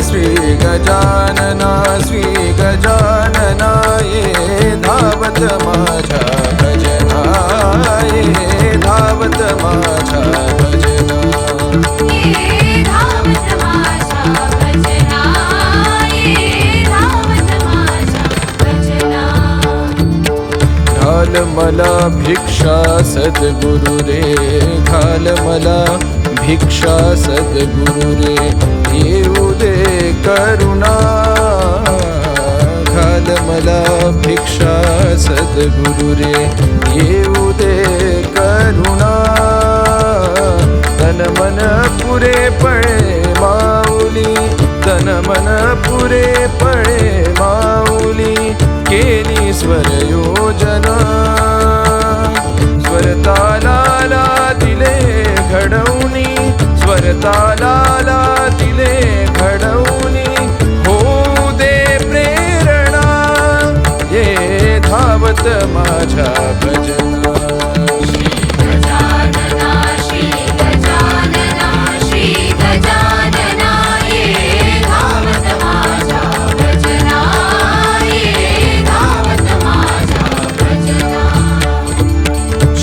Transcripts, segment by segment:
श्री गजानना श्री गजानना ये धावत माझा भजना, ये धावत माझा भजना, ये धावत माझा भजना, ये धावत माझा भजना. घाल मला भिक्षा सद्गुरु रे, घाल मला भिक्षा सद्गुरु रे, येऊ दे करुणा. घाल मला भिक्षा सद्गुरु रे, येऊ दे करुणा. तन मन पुरे पळे माऊली, तन मन पुरे पळे माऊली, केली स्वर योजना. स्वर तालाला दिले घडवूनी, स्वर तालाला दिले घडवूनी, होऊ दे प्रेरणा. ये धावत माझ्या भजना. श्री गजानना श्री गजानना श्री गजानना ये धावत माझा भजना, ये धावत माझा भजना.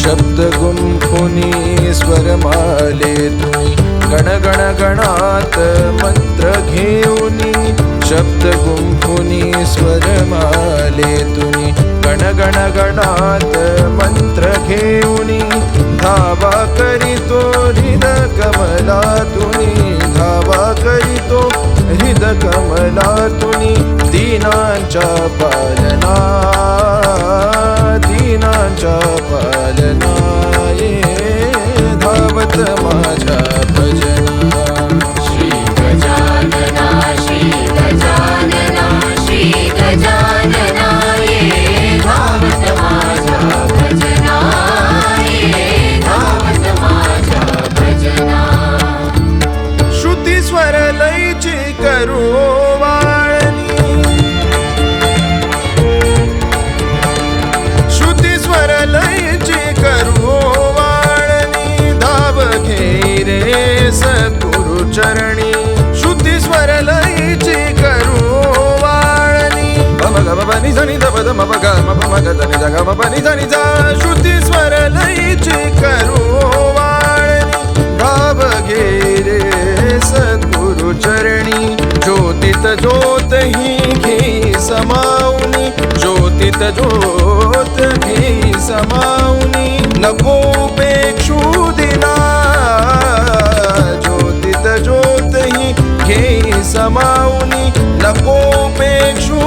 शब्द गुंफुनी स्वरमाले तुम्ही, गण गण गणात मंत्र घेऊनी. शब्द गुंफुनी स्वरमाले तुम्ही, गण गण गणात मंत्र घेऊनी. धावा करीतो हृद कमलातुनी, धावा करीतो हृद कमलातुनी. दीनांच्या पालना, दीनांच्या पालना, ये धावत माझ्या भजना. श्री गजानना श्री गजानना श्री गजानना ये धावत माझा भजना, ये धावत माझा भजना. श्रुती स्वर लयची करू वाळणी, श्रुती स्वर लयची करू वाळणी. धाव घे रे सद्गुरु चरणी, श्रुती स्वर लयची करू वाळणी. मम ग म नि ध नि ध प ध म प ग म प म ग ध नि ध ग म प नि ध नि ध. श्रुती स्वर लयची करू वाळणी. धाव घे रे सद्गुरु चरणी. ज्योतीत ज्योत ही घे समावनी, ज्योतीत ज्योत घे समावनी. नको उपेक्षू दिना, ज्योतीत ज्योत ही घे समावनी. नको उपेक्षू